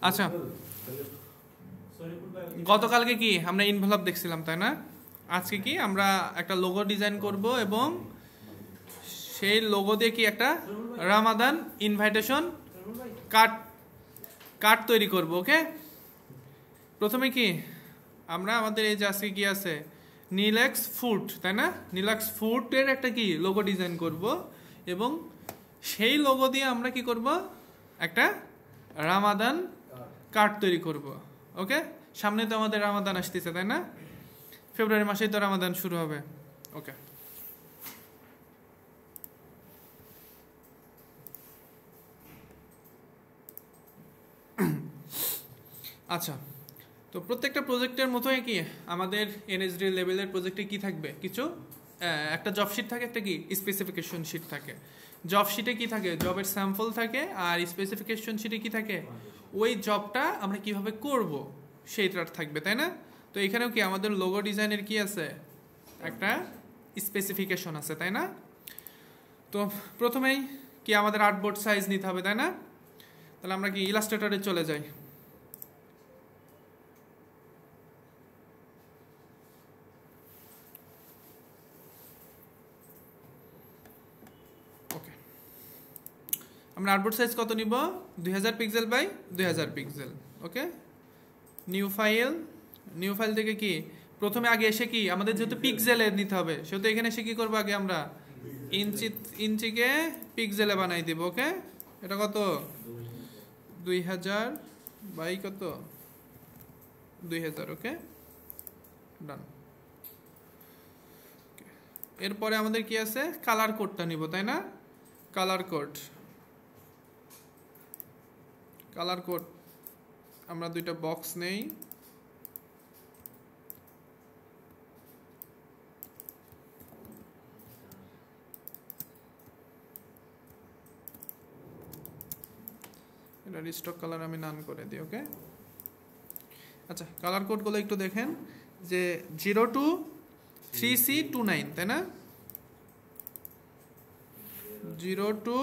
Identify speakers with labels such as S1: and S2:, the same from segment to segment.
S1: আচ্ছা, গতকালকে কি আমরা ইনভেলপ দেখছিলাম তাই না? আজকে কি আমরা একটা লোগো ডিজাইন করব এবং সেই লোগো দিয়ে কি একটা রামাদান ইনভাইটেশন কার্ড তৈরি করব। ওকে, প্রথমে কি আমরা আমাদের এই যে আজকে কি আছে নীলাক্স ফুড তাই না, নীলাক্স ফুডের একটা কি লোগো ডিজাইন করব এবং সেই লোগো দিয়ে আমরা কি করব একটা রামাদান কার্ড তৈরি করব। ওকে, সামনে তো আমাদের রামাদান আসতেছে তাই না, ফেব্রুয়ারি মাসেই তো রামাদান শুরু হবে। ওকে, আচ্ছা, তো প্রত্যেকটা প্রজেক্টের মতোই কি আমাদের এনএসডি লেভেলের প্রজেক্টে কি থাকবে, কিছু একটা জব শিট থাকে, একটা কি স্পেসিফিকেশন শিট থাকে। জব শিটে কি থাকে, জবের স্যাম্পল থাকে, আর স্পেসিফিকেশন শিটে কি থাকে, ওই জবটা আমরা কিভাবে করব সেইটার থাকবে তাই না। তো এখানেও কি আমাদের লোগো ডিজাইনের কি আছে, একটা স্পেসিফিকেশন আছে তাই না। তো প্রথমেই কি আমাদের আর্টবোর্ড সাইজ নিতে হবে তাই না। তাহলে আমরা কি ইলাস্ট্রেটরে চলে যাই। ওকে, আমরা আর্টবোর্ড সাইজ কত নিব, 2000 pixel by 2000 pixel. Okay, new file থেকে কি প্রথমে আগে এসে কি আমাদের যেহেতু পিক্সেলে নিতে হবে সেহেতু এখানে এসে কি করবো, আগে আমরা ইঞ্চিকে পিক্সেলে বানাই দিব। ওকে, এটা কত 2000 বাই কত 2000। ওকে, ডান। এরপরে আমাদের কি আছে, কালার কোডটা নিব তাই না। কালার কোড আমরা দুইটা বক্স নেই। এটা রিস্টক কালার আমি নান করে দিই। ওকে, আচ্ছা, কালার কোডগুলো একটু দেখেন যে 02 3C29 তাই না, 02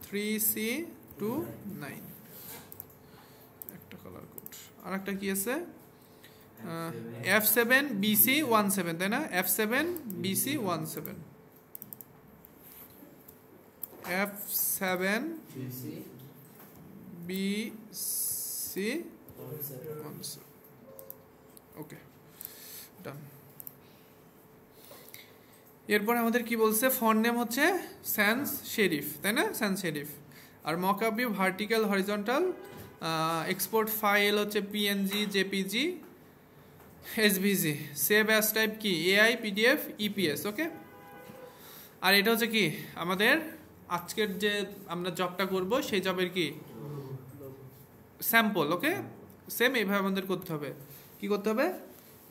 S1: 3C29 একটা কালার কোড। আর একটা কি আছে F7BC17 তাই না, F7BC17 F7BC17। ওকে, ডান। এরপর আমাদের কি বলছে, ফন্ট নেম হচ্ছে স্যান্স শেরিফ তাই না, স্যান্স শেরিফ। আর mockup view vertical horizontal, export file হচ্ছে PNG, JPG, SVG, save as type কি এআই, পিডিএফ, ইপিএস। ওকে, আর এটা হচ্ছে কি আমাদের আজকের যে আমরা জবটা করব সেই জবের কি স্যাম্পল। ওকে, সেম এইভাবে আমাদের করতে হবে। কি করতে হবে,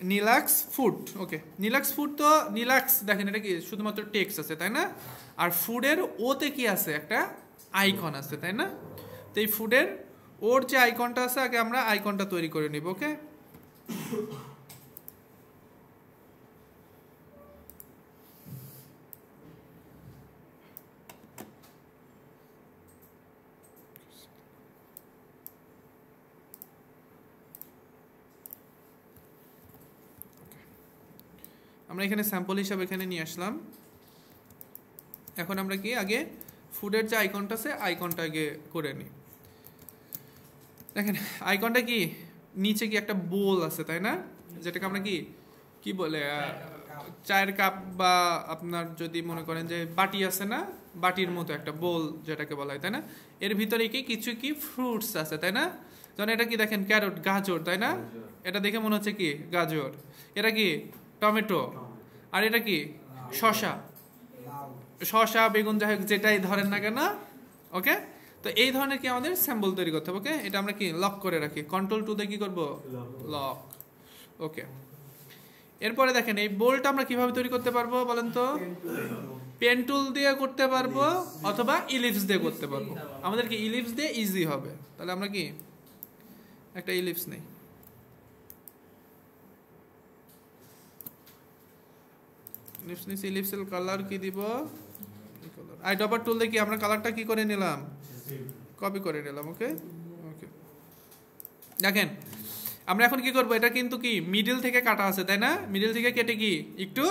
S1: নীলাক্স ফুড। ওকে, নীলাক্স ফুড, তো নীলাক্স দেখেন এটা কি শুধুমাত্র টেক্সট আছে তাই না, আর ফুডের ওতে কি আছে, একটা আইকন আছে তাই না। তো এই ফুডের ওর যে আইকনটা আছে আগে আমরা আইকনটা তৈরি করে নিব। ওকে, আমরা এখানে স্যাম্পল হিসাবে এখানে নিয়ে আসলাম। এখন আমরা কি আগে ফুডের যে আইকনটা আছে আইকনটা আগে করে নিই। দেখেন আইকনটা কি নিচে কি একটা বোল আছে তাই না, যেটাকে আমরা কি বলে চায়ের কাপ, বা আপনার যদি মনে করেন যে বাটি আছে না, বাটির মতো একটা বোল যেটাকে বলা হয় তাই না। এর ভিতরে কি কিছু কি ফ্রুটস আছে তাই না, যেমন এটা কি দেখেন ক্যারট, গাজর তাই না, এটা দেখে মনে হচ্ছে কি গাজর। এটা কি টমেটো, আর এটা কি শসা, বেগুন, যাই হোক যেটাই ধরেন না কেন। ওকে, তো এই ধরনের কি আমাদের স্যাম্পল তৈরি করতে হবে। ওকে, এটা আমরা কি লক করে রাখি, কন্ট্রোল 2 দিয়ে কি করব, লক। ওকে, এরপরে দেখেন এই বোলটা আমরা কিভাবে তৈরি করতে পারবো বলেন তো, পেন টুল দিয়ে করতে পারবো অথবা ইলিপস দিয়ে করতে পারবো। আমাদের কি ইলিপস দিয়ে ইজি হবে, তাহলে আমরা কি একটা ইলিপস নেই। ইলিপসের কালার কি দিব, আই ড্রপার টুল দিয়ে কি আমরা কালারটা কি করে নিলাম, কপি করে নিলাম। ওকে ওকে, দেখেন আমরা এখন কি করব, এটা কিন্তু কি মিডল থেকে কাটা আছে তাই না, মিডল থেকে কেটে কি একটু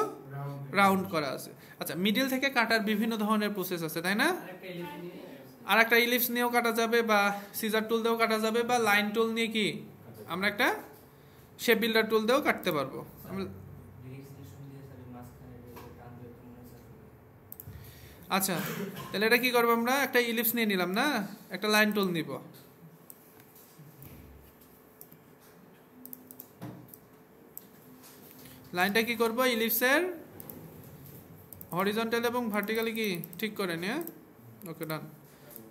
S1: রাউন্ড করা আছে। আচ্ছা, মিডল থেকে কাটার বিভিন্ন ধরনের প্রসেস আছে তাই না, আর একটা ইলিপস নিয়েও কাটা যাবে, বা সিজার টুল দিয়েও কাটা যাবে, বা লাইন টুল নিয়ে কি আমরা একটা শেপ বিল্ডার টুল দিয়েও কাটতে পারবো। আচ্ছা, তাহলে এটা কি করবো, আমরা একটা ইলিপস নিয়ে নিলাম না, একটা লাইন টুল নিব, লাইনটা কি করব, ইলিপসের হরিজন্টাল এবং ভার্টিক্যালি কি ঠিক করে নিয়ে, ওকে ডান।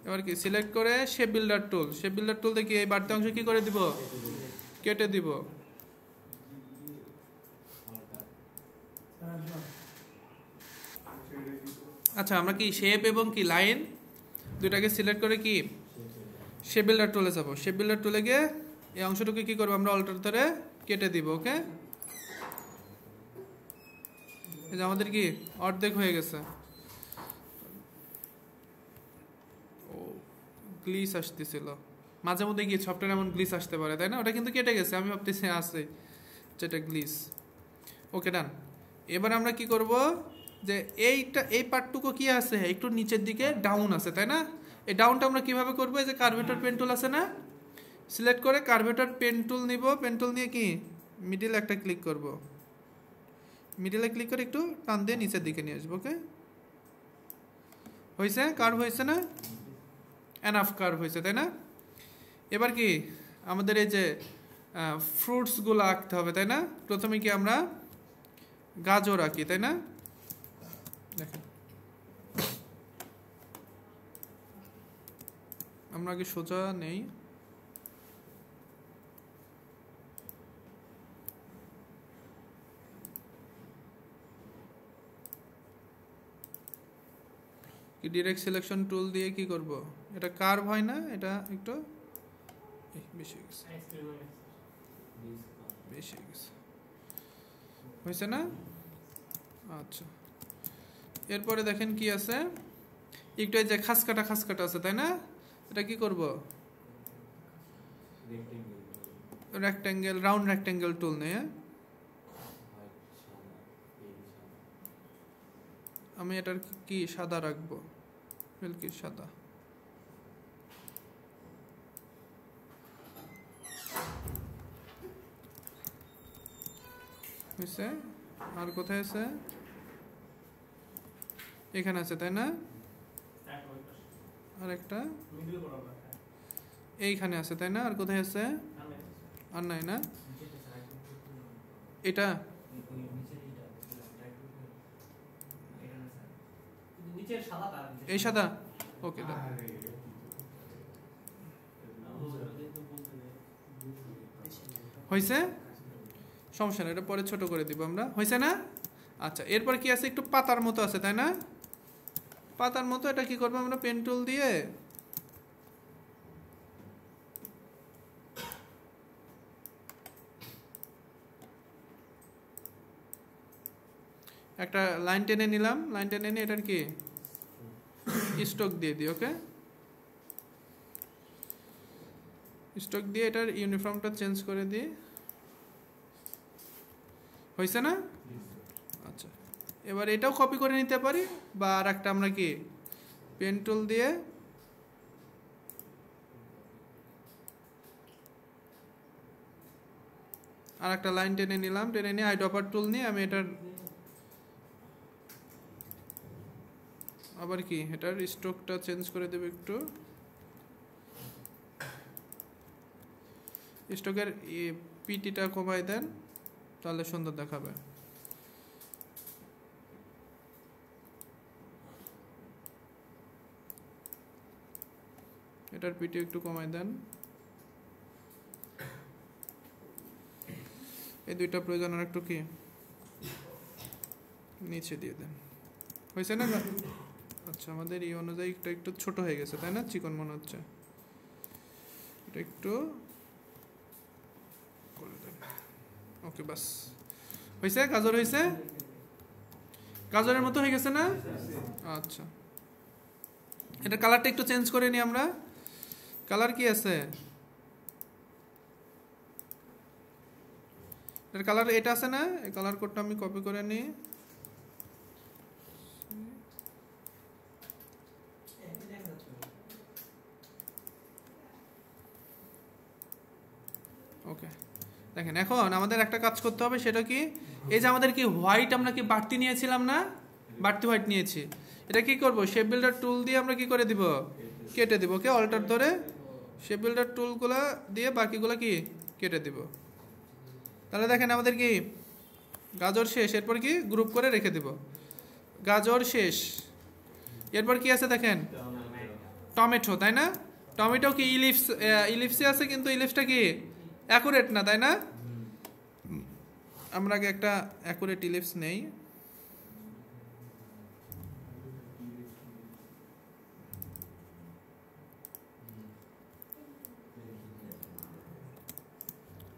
S1: এবার কি সিলেক্ট করে শেপ বিল্ডার টুল, শেপ বিল্ডার টুল দেখি এই বাড়তি অংশ কি করে দিব, কেটে দিব। আচ্ছা, আমরা কি শেপ এবং কি লাইন দুটাকে সিলেক্ট করে কি শেপ বিল্ডার টুলে যাব, শেপ বিল্ডার টুলে গিয়ে এই অংশটুকু কি করব, আমরা অল্টার ধরে কেটে দিব। ওকে, এই যে আমাদের কি অর্ধেক হয়ে গেছে। ও গ্লিচ আসতেছিল মাঝে মধ্যে, গিয়ে সফটওয়্যার এমন গ্লিচ আসতে পারে তাই না, ওটা কিন্তু কেটে গেছে, আমি ভাবতেছি আছে যেটা গ্লিচ। ওকে ডান। এবার আমরা কি করব, যে এইটা এই পার্টটুকু কি আছে একটু নিচের দিকে ডাউন আছে তাই না, এই ডাউনটা আমরা কিভাবে করবো, এই যে কার্ভেটর পেন টুল আছে না, সিলেক্ট করে কার্ভেটর পেন টুল নিব, পেন টুল নিয়ে কি মিডিলে একটা ক্লিক করব, মিডিলে ক্লিক করে একটু টান দিয়ে নিচের দিকে নিয়ে আসবো। ওকে, হয়েছে, কার্ভ হয়েছে না, এনাফ কার্ভ হয়েছে তাই না। এবার কি আমাদের এই যে ফ্রুটসগুলো আঁকতে হবে তাই না, প্রথমে কি আমরা গাজর আঁকি তাই না, দেখেন আমরা আগে সোজা নেই, কি ডিরেক্ট সিলেকশন টুল দিয়ে কি করব, এটা কার্ভ হয় না, এটা একটু বেশি গেছে, বেশি গেছে, হয়েছে না। আচ্ছা, এরপরে দেখেন কি আছে, একটু এই যে খাসকাটা খাসকাটা আছে তাই না, এটা কি করব, রেক্টেঙ্গেল, রাউন্ড রেক্টেঙ্গেল টুল নিয়ে আমি এটার কি সাদা রাখবো, কি সাদা, হয়েছে। আর কোথায় আছে, এখানে আছে তাই না, আর একটা এইখানে আছে তাই না, আর কোথায় আছে, আর নাই না, এটা এই সাদা। ওকে, হয়েছে, সমস্যা না, এটা পরে ছোট করে দিব আমরা, হয়েছে না। আচ্ছা, এরপর কি আছে, একটু পাতার মতো আছে তাই না, পাতার মতো, এটা কি করবো আমরা পেন টুল দিয়ে একটা লাইন টেনে নিলাম, লাইন টেনে নিয়ে এটার কি স্ট্রোক দিয়ে দিই। ওকে, স্ট্রোক দিয়ে এটার ইউনিফর্মটা চেঞ্জ করে দিই, হয়েছে না। আচ্ছা, এবার এটাও কপি করে নিতে পারি, বা আর একটা আমরা কি পেন টুল দিয়ে আর একটা লাইন টেনে নিলাম, টেনে নিয়ে আইড্রপার টুল নিয়ে আমি এটার আবার কি এটার স্ট্রোকটা চেঞ্জ করে দেব, একটু স্ট্রোকের পিটিটা কমাই দেন, তাহলে সুন্দর দেখাবে। এটার পিটি একটু কমাই দেন, এই দুইটা প্রয়োজন, আর একটু কি নিচে দিয়ে দেন, হয়েছে না। আচ্ছা, আমাদের এই অনুযায়ী এটা একটু ছোট হয়ে গেছে তাই না, চিকন মনে হচ্ছে, এটা একটু করে দেন। ওকে, বাস হয়েছে, গাজর হয়েছে, গাজরের মতো হয়ে গেছে না। আচ্ছা, এটা কালারটা একটু চেঞ্জ করে নিই আমরা, কালার কি আছে? এর কালার এটা আছে না? এই কালার কোডটা আমি কপি করে নিই। ওকে, দেখেন এখন আমাদের একটা কাজ করতে হবে, সেটা কি, এই যে আমাদের কি হোয়াইট আমরা কি বাড়তি নিয়েছিলাম না, বাড়তি হোয়াইট নিয়েছি, এটা কি করব, শেপ বিল্ডার টুল দিয়ে আমরা কি করে দিব, কেটে দিব। ওকে, অল্টার ধরে শেপ বিল্ডার টুলগুলো দিয়ে বাকিগুলো কি কেটে দিব। তাহলে দেখেন আমাদের কি গাজর শেষ, এরপর কি গ্রুপ করে রেখে দিব, গাজর শেষ। এরপর কি আছে দেখেন, টমেটো, তাই না? টমেটো কি ইলিপসে আছে, কিন্তু ইলিপসটা কি অ্যাকুরেট না, তাই না? আমরা আগে একটা অ্যাকুরেট ইলিপস নেই।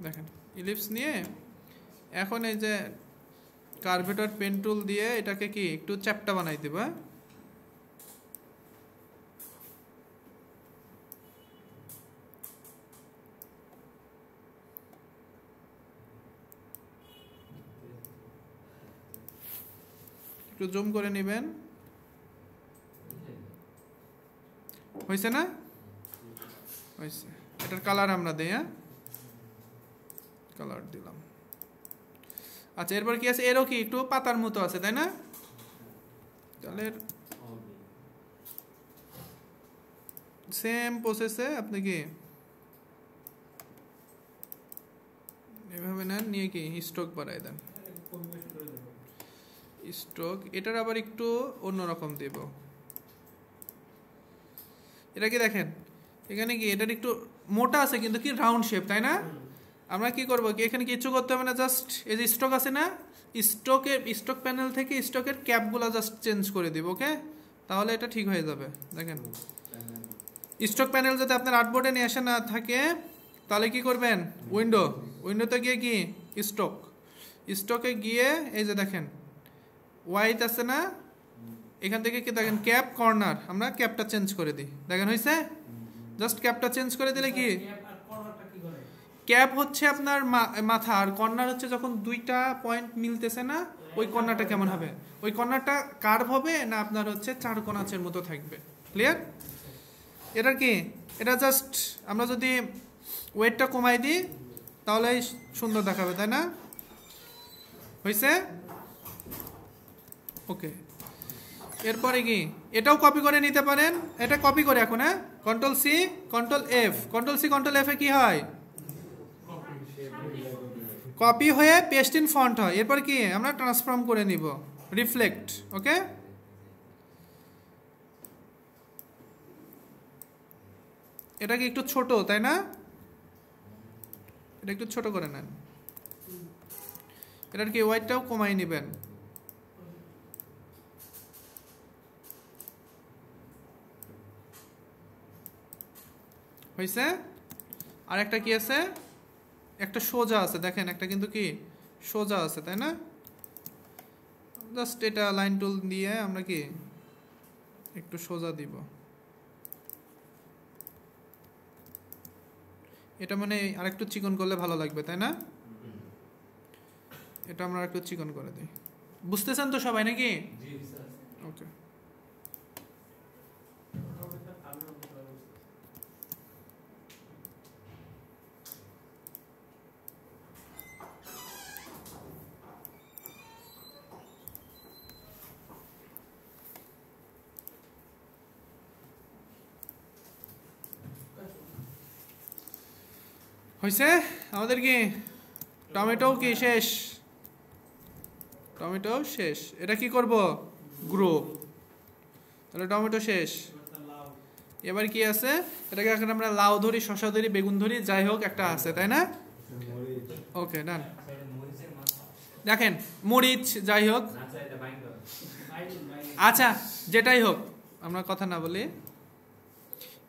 S1: দেখেন ইলিপস নিয়ে এখন এই যে কার্ভেটর পেন টুল দিয়ে এটাকে কি একটু চ্যাপ্টা বানাই দেব। একটু জুম করে নেবেন, হয়েছে না? হয়েছে। এটার কালার আমরা দেই, হ্যাঁ কালার দিলাম। আচ্ছা, এরপর কি আছে, এরও কি একটু পাতার মতো আছে, তাই না? তাহলে সেম প্রসেসে আপনি কি এভাবে নেন, নিয়ে কি স্ট্রোক বাড়াই দেন, স্ট্রোক এটার আবার একটু অন্যরকম দেব। এটা কি দেখেন এখানে কি এটার একটু মোটা আছে কিন্তু কি রাউন্ড শেপ, তাই না? আমরা কি করব কি এখানে কিছু করতে হবে না, জাস্ট এই যে স্ট্রোক আছে না, স্ট্রোক প্যানেল থেকে স্ট্রোকের ক্যাপগুলো জাস্ট চেঞ্জ করে দিব। ওকে, তাহলে এটা ঠিক হয়ে যাবে। দেখেন স্ট্রোক প্যানেল যদি আপনার আর্টবোর্ডে নিয়ে আসা না থাকে, তাহলে কি করবেন, উইন্ডোতে গিয়ে কি স্ট্রোকে গিয়ে এই যে দেখেন হোয়াইট আছে না, এখান থেকে কি দেখেন ক্যাপ কর্নার, আমরা ক্যাপটা চেঞ্জ করে দিই। দেখেন হয়েছে, জাস্ট ক্যাপটা চেঞ্জ করে দিলে কি, ক্যাপ হচ্ছে আপনার মাথা, আর কর্নার হচ্ছে যখন দুইটা পয়েন্ট মিলতেছে না, ওই কর্নারটা কেমন হবে, ওই কর্নারটা কার্ভ হবে না আপনার হচ্ছে চার কোণাচের মতো থাকবে। ক্লিয়ার? এটা কি, এটা জাস্ট আমরা যদি ওয়েটটা কমাই দিই তাহলে সুন্দর দেখাবে, তাই না? হয়েছে? ওকে, এরপরে কি এটাও কপি করে নিতে পারেন, এটা কপি করে এখন, হ্যাঁ কন্ট্রোল সি কন্ট্রোল এফ এ কি হয়, কপি হয়ে পেস্ট ইন ফন্ট হয়। এরপর কি আমরা ট্রান্সফর্ম করে নিব, রিফ্লেক্ট। ওকে, এটা কি একটু ছোট, তাই না? এটা একটু ছোট করে নেন, এটার কি ওয়াইটটাও কমাই নেবেন। হয়েছে? আর একটা কি আছে, একটা সোজা আছে, দেখেন একটা কিন্তু কি সোজা আছে, তাই না? জাস্ট এটা লাইন টুল দিয়ে আমরা কি একটু সোজা দিব। এটা মানে আরেকটু চিকন করলে ভালো লাগবে, তাই না? এটা আমরা একটু চিকন করে দিই। বুঝতেছেন তো সবাই নাকি? ওকে, হয়েছে আমাদের কি টমেটো কি শেষ, টমেটো শেষ। এটা কি করব, গ্রুপ, তাহলে টমেটো শেষ। এবার কি আছে, এটাকে এখন আমরা লাউ ধরি, শসা ধরি, বেগুন ধরি, যাই হোক একটা আছে, তাই না? ওকে ডান। দেখেন মরিচ, যাই হোক, আচ্ছা যেটাই হোক আমরা কথা না বলি।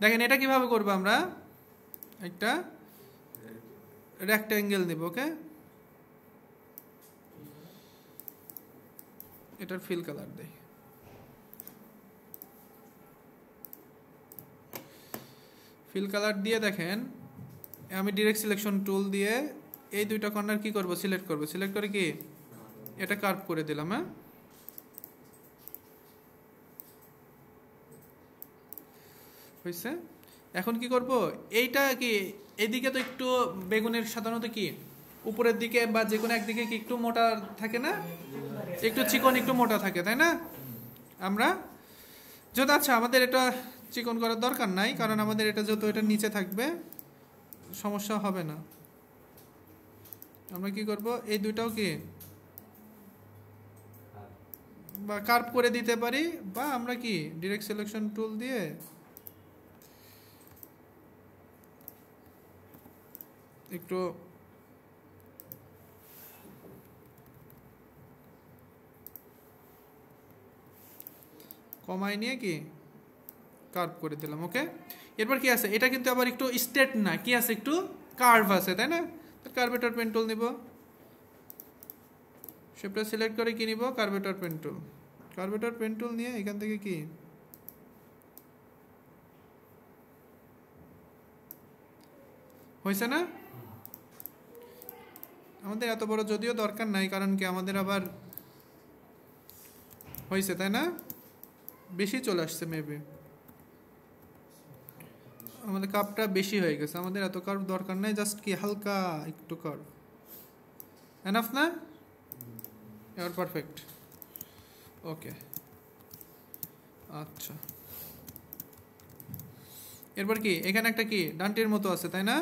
S1: দেখেন এটা কিভাবে করবো, আমরা একটা রেক্ট্যাঙ্গেল নিব। ওকে, এটার ফিল কালার দেই, ফিল কালার দিয়ে দেখেন আমি ডিরেক্ট সিলেকশন টুল দিয়ে এই দুইটা কর্নার কি করব, সিলেক্ট করব। সিলেক্ট করে কি এটা কার্ভ করে দিলাম। হ্যাঁ, হয়েছে। এখন কি করব, এইটা কি এইদিকে তো একটু বেগুনের সাধারণত কি উপরের দিকে বা যে কোনো একদিকে কি একটু মোটা থাকে না, একটু চিকন একটু মোটা থাকে, তাই না? আমরা যদি আচ্ছা আমাদের এটা চিকন করার দরকার নাই, কারণ আমাদের এটা যত এটা নিচে থাকবে সমস্যা হবে না। আমরা কি করব, এই দুইটাও কি বা কার্ভ করে দিতে পারি, বা আমরা কি ডিরেক্ট সিলেকশন টুল দিয়ে একটু কমাই নিয়ে কি কার্ভ করে দিলাম। ওকে, এরপর কি আছে, এটা কিন্তু আবার একটু স্ট্রেট না, কি আছে একটু কার্ভ আছে, তাই না? কার্ভেটর পেন টুল নিব, শেপটা সিলেক্ট করে কি নিব, কার্ভেটর পেন টুল। কার্ভেটর পেন টুল নিয়ে এখান থেকে কি হয়েছে না? আমাদের এত বড় যদিও দরকার নাই, কারণ কি আমাদের আবার হয়েছে, তাই না? বেশি চলে আসছে, মেবি আমাদের কাপটা বেশি হয়ে গেছে, আমাদের এত কার্ভ দরকার নাই, জাস্ট কি হালকা একটু কার্ভ এনাফ না? এবার পারফেক্ট। ওকে, আচ্ছা এরপর কি এখানে একটা কি ডান্টির মতো আছে, তাই না?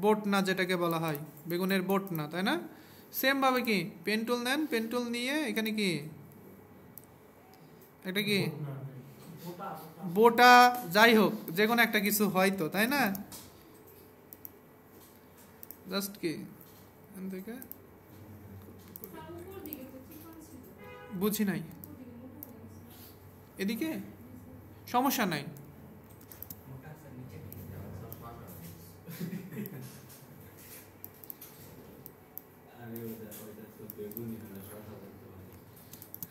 S1: বোট না যেটাকে বলা হয়, বেগুনের বোট না, তাই না? সেম ভাবে কি পেন টুল নেন, পেন টুল নিয়ে এখানে কি একটা কি বোটা যাই হোক যে কোনো একটা কিছু হয়তো, তাই না? জাস্ট কি দেখে বুঝি নাই, এদিকে সমস্যা নাই।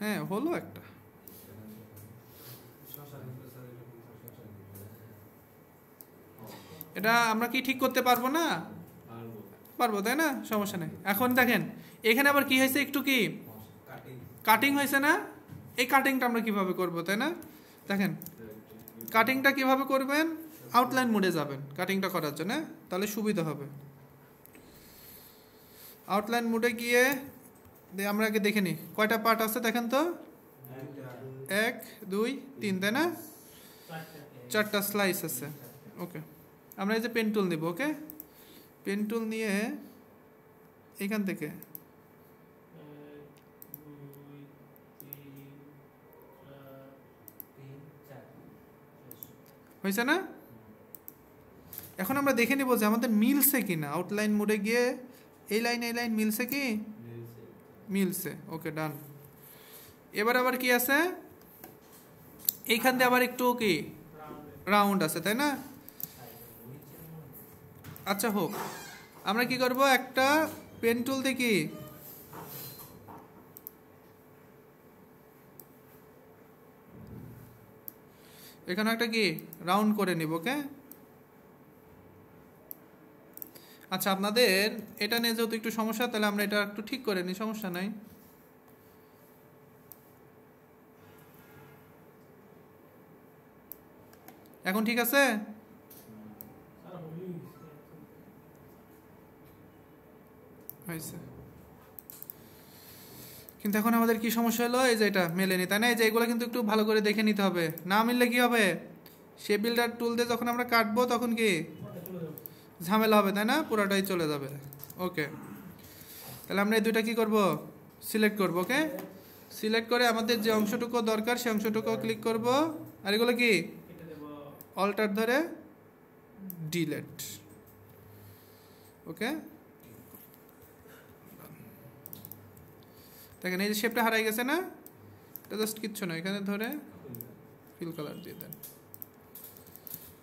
S1: হ্যাঁ হলো একটা, এটা আমরা কি ঠিক করতে পারবো না? পারবো, তাই না? সমস্যা নেই। এখন দেখেন এখানে আবার কি হয়েছে, একটু কি কাটিং হয়েছে না? এই কাটিংটা আমরা কিভাবে করব, তাই না? দেখেন কাটিংটা কিভাবে করবেন, আউটলাইন মোডে যাবেন কাটিংটা করার জন্য, তাহলে সুবিধা হবে। আউটলাইন মোডে গিয়ে আমরা আগে দেখে নিই কয়টা পার্ট আছে, দেখেন তো 1 2 3, তাই না? 4টা স্লাইস আছে। ওকে, আমরা এই যে পেন টুল নিব। ওকে, পেন টুল নিয়ে এখান থেকে হয়েছে না? এখন আমরা দেখে নিব যে আমাদের মিলছে কিনা, আউটলাইন মোডে গিয়ে এই লাইন মিলছে কি, মিলছে। ওকে, ডান। এবার আবার কি আছে, এইখান দিয়ে আবার একটু কি রাউন্ড আছে, তাই না? আচ্ছা হোক, আমরা কি করব, একটা পেন টুল দিয়ে কি এখানে একটা কি রাউন্ড করে নিব। ওকে, আচ্ছা আপনাদের এটা নিয়ে যেহেতু একটু সমস্যা, তাহলে আমরা এটা একটু ঠিক করে নিই, সমস্যা নাই। এখন ঠিক আছে? হয়েছে, কিন্তু এখন আমাদের কি সমস্যা হলো, এই যে এটা মেলেনি, তাই না? এই যে এগুলো কিন্তু একটু ভালো করে দেখে নিতে হবে, না মিললে কি হবে, শেপ বিল্ডার টুল দিয়ে যখন আমরা কাটবো তখন কি ঝামেলা হবে, তাই না? পুরোটাই চলে যাবে। ওকে, তাহলে আমরা এই দুইটা কি করব, সিলেক্ট করব। ওকে, সিলেক্ট করে আমাদের যে অংশটুকু দরকার সেই অংশটুকু ক্লিক করব, আর এগুলো কি অল্টার ধরে ডিলেট। ওকে, দেখেন এই যে শেপটা হারাই গেছে না, এটা জাস্ট কিচ্ছু না, এখানে ধরে ফিল কালার দিয়ে দেন।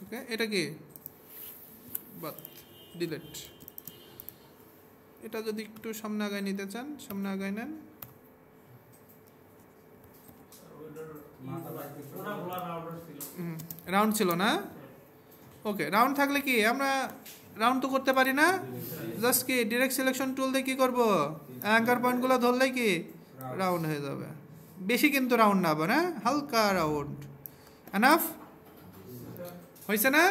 S1: ওকে, এটা কি বাদ, ডিলেট। এটা যদি একটু সামনে আগায় নিতে চান সামনে আগায় নেন। রাউন্ড ছিল না? ওকে, রাউন্ড থাকলে কি আমরা রাউন্ড তো করতে পারি না, জাস্ট কি ডিরেক্ট সিলেকশন টুল দিয়ে কি করব, অ্যাঙ্কার পয়েন্টগুলো ধরলেই কি রাউন্ড হয়ে যাবে। বেশি কিন্তু রাউন্ড না আবার, হ্যাঁ, হালকা রাউন্ড। এনাফ হয়েছে না?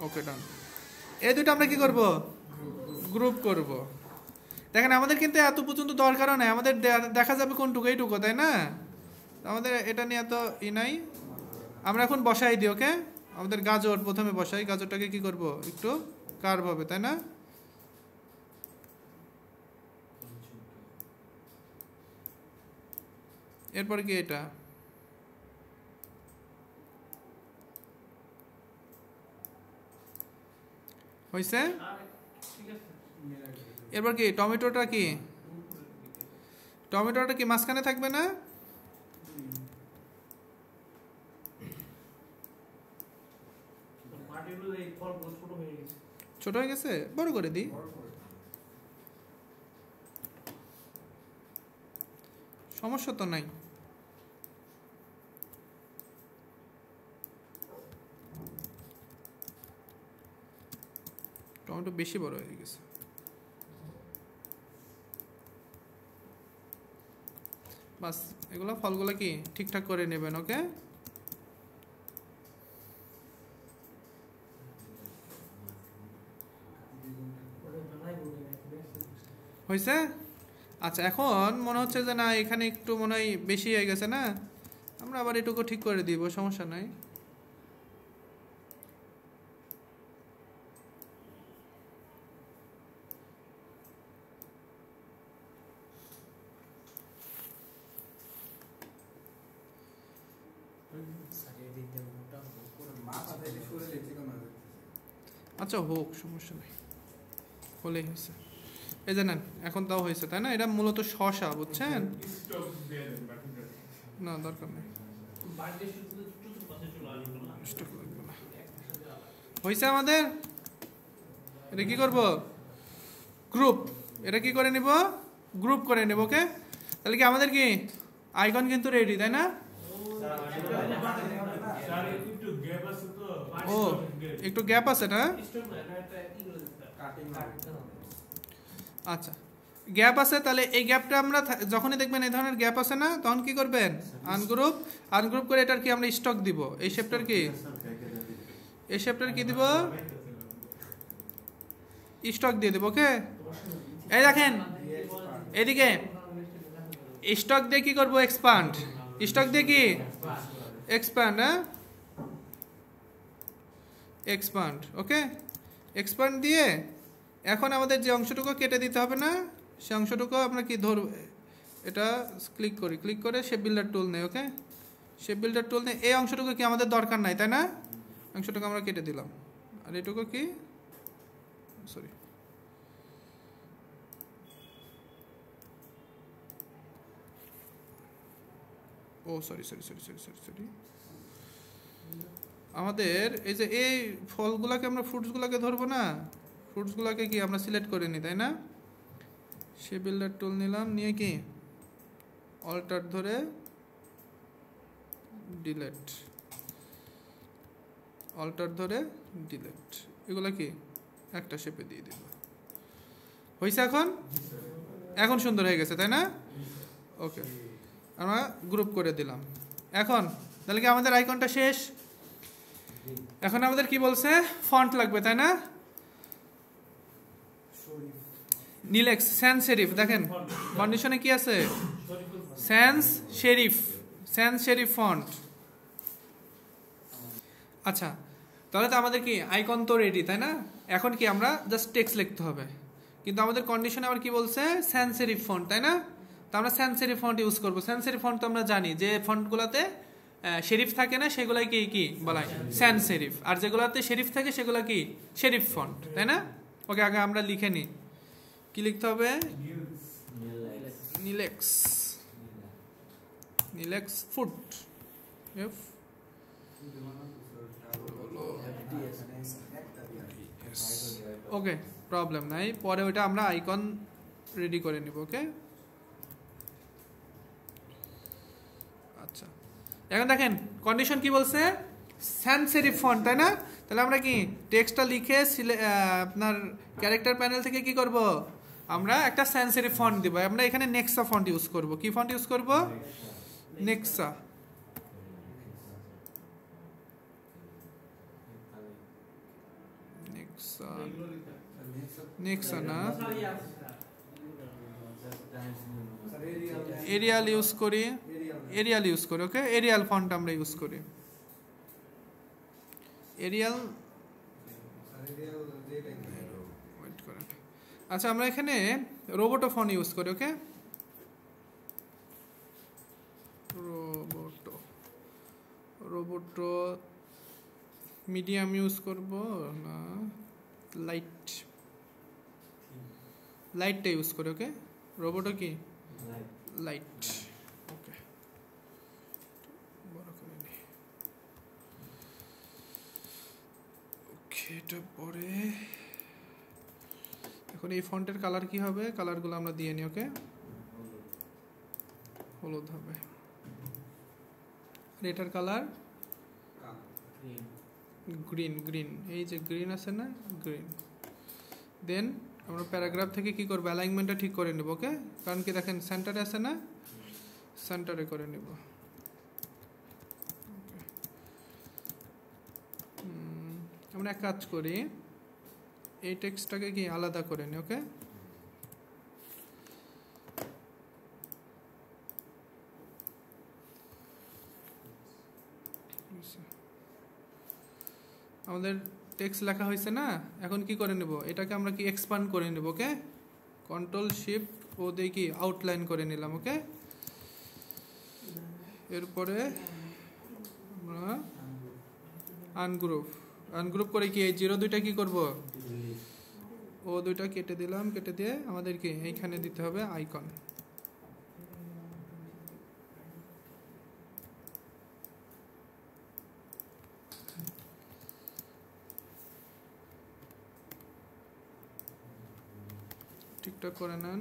S1: ওকে, ডান। এই দুটো আমরা কি করব, গ্রুপ করব। দেখেন আমাদের কিন্তু এত পর্যন্ত দরকারও নাই, আমাদের দেখা যাবে কোনটুকু, এইটুকু, তাই না? আমাদের এটা নিয়ে এত নাই। আমরা এখন বসাই দিই। ওকে, আমাদের গাজর প্রথমে বসাই। গাজরটাকে কি করব, একটু কার্ভ হবে, তাই না? এরপর কি এটা হয়েছে। এরপর কি টমেটোটা কি, টমেটোটা কি মাঝখানে থাকবে না? ছোট হয়ে গেছে, বড় করে দিই। সমস্যা তো নাই। টমেটো বেশি বড় হয়ে গেছে। বাস, এগুলো ফলগুলো কি ঠিকঠাক করে নেবেন। ওকে, হয়েছে। আচ্ছা, এখন মনে হচ্ছে যে না, এখানে একটু মনে হয় বেশি হয়ে গেছে না, আমরা আবার এটুকু ঠিক করে দিব, সমস্যা নাই। আচ্ছা হোক, সমস্যা নেই, হলেই হয়েছে। এই জানেন এখন তাও হয়েছে, তাই না? এটা মূলত শসা, বুঝছেন? না, দরকার নেই, হয়েছে আমাদের। এটা কি করব, গ্রুপ। এটা কি করে নিব, গ্রুপ করে নেব। ওকে, তাহলে কি আমাদের কি আইকন কিন্তু রেডি, তাই না? ও, একটু গ্যাপ আছে না? আচ্ছা, গ্যাপ আছে। তাহলে এই গ্যাপটা আমরা যখনই দেখবেন এই ধরনের গ্যাপ আছে না, তখন কি করবেন, আনগ্রুপ। আনগ্রুপ করে এটার কি আমরা স্টক দিব, এই শেপটার কি, এই শেপটার কি দিব, স্টক দিয়ে দেব। ওকে, এই দেখেন এদিকে স্টক দিয়ে কি করব, এক্সপান্ড। স্টক দিয়ে কি এক্সপান্ড, হ্যাঁ, এক্সপান্ড। ওকে, এক্সপান্ড দিয়ে এখন আমাদের যে অংশটুকু কেটে দিতে হবে না, সে অংশটুকু আমরা কি ধরব, এটা ক্লিক করি, ক্লিক করে শেপ বিল্ডার টুল নেই। ওকে, শেপ বিল্ডার টুল নেই। এই অংশটুকু কি আমাদের দরকার নাই, তাই না? অংশটুকু আমরা কেটে দিলাম। আর এটুকু কি, sorry, oh sorry sorry sorry sorry sorry sorry আমাদের এই যে এই ফলগুলোকে আমরা ফ্রুটসগুলোকে ধরবো না, ফ্রুটসগুলোকে কি আমরা সিলেক্ট করে নিই, তাই না? শেপ বিল্ডার টুল নিলাম, নিয়ে কি অল্টার ধরে ডিলেট, অল্টার ধরে ডিলেট, এগুলো কি একটা শেপে দিয়ে দিব। হয়েছে এখন? এখন সুন্দর হয়ে গেছে, তাই না? ওকে, আমরা গ্রুপ করে দিলাম। এখন তাহলে কি আমাদের আইকনটা শেষ। এখন আমাদের কি বলছে, ফন্ট লাগবে, তাই না? নিলেক্স স্যান্স সেরিফ। দেখেন কন্ডিশনে কি আছে, স্যান্স সেরিফ, স্যান্স সেরিফ ফন্ট। আচ্ছা, তাহলে তো আমাদের কি আইকন তো রেডি, তাই না? এখন কি আমরা জাস্ট টেক্সট লিখতে হবে, কিন্তু আমাদের কন্ডিশনে আবার কি বলছে, স্যান্স সেরিফ ফন্ট, তাই না? তো আমরা স্যান্স সেরিফ ফন্ট ইউজ করবো। স্যান্স সেরিফ ফন্ট তো আমরা জানি যে ফন্টগুলোতে শেরিফ থাকে না, সেগুলাই কি কি বলা হয়, স্যান্স সেরিফ। আর যেগুলোতে শেরিফ থাকে সেগুলো কি শেরিফ ফন্ট, তাই না? ওকে, আগে আমরা লিখে নিই, কি লিখতে হবে, নিলেক্স, নিলেক্স ফুড, এফ ওকে, প্রবলেম নাই, পরে ওইটা আমরা আইকন রেডি করে নিব। ওকে, আচ্ছা, এখন দেখেন কন্ডিশন কি বলছে, স্যান্স সেরিফ ফন্ট, তাই না? তাহলে আমরা কি টেক্সটটা লিখে আপনার ক্যারেক্টার প্যানেল থেকে কি করব, আমরা একটা sans serif ফন্ট দিব। আমরা এখানে নেক্সা ফন্ট ইউজ করব। কি ফন্ট ইউজ করব? নেক্সা। নেক্সা নেক্সা না, এরিয়াল ইউজ করি, এরিয়াল ইউজ করি। ওকে, এরিয়াল ফন্ট আমরা ইউজ করি, এরিয়াল। আচ্ছা, আমরা এখানে রোবোটো ফন্ট ইউজ করি। ওকে, রোবোটো মিডিয়াম ইউজ করব না, লাইটটা ইউজ করি। ওকে, রোবোটো কি লাইট। ওকে, বড় করে নি। ওকে, এটা পরে এখন এই ফন্টের কালার কি হবে, কালারগুলো আমরা দিয়ে নিই। ওকে, হলুদ হবে। আর এটার কালার গ্রিন। গ্রিন, এই যে গ্রিন আছে না, গ্রিন। দেন আমরা প্যারাগ্রাফ থেকে কি করব, অ্যালাইনমেন্টটা ঠিক করে নেব। ওকে, কারণ কি দেখেন সেন্টারে আছে না, সেন্টারে করে নেব। আমরা এক কাজ করি, এই টেক্সটটাকে কি আলাদা করে নিই। ওকে, আমাদের টেক্সট লেখা হয়েছে না, এখন কি করে নেব, এটাকে আমরা কি এক্সপান্ড করে নেব। ওকে, কন্ট্রোল শিফট ও দিয়ে কি আউটলাইন করে নিলাম। ওকে, এরপরে আমরা আনগ্রুপ করে কি এই 0 কি করব, ও 2 কেটে দিলাম। কেটে দিয়ে আমাদের কি এইখানে দিতে হবে আইকন। ঠিকঠাক করে নেন,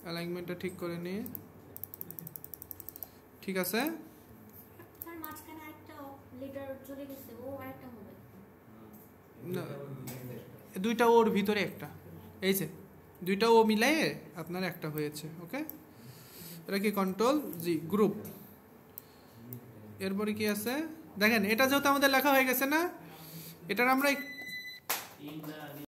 S1: অ্যালাইনমেন্টটা ঠিক করে নিয়ে। ঠিক আছে,
S2: স্যার মাঝখানে একটা লেটার চলে গেছে, ও আরেকটা হবে
S1: না, 2টা ওর ভিতরে একটা, এই যে 2টা ও মিলাই আপনার একটা হয়েছে। ওকে, এটা কি কন্ট্রোল জি, গ্রুপ। এরপরে কি আছে দেখেন, এটা যেহেতু আমাদের লেখা হয়ে গেছে না, এটার আমরা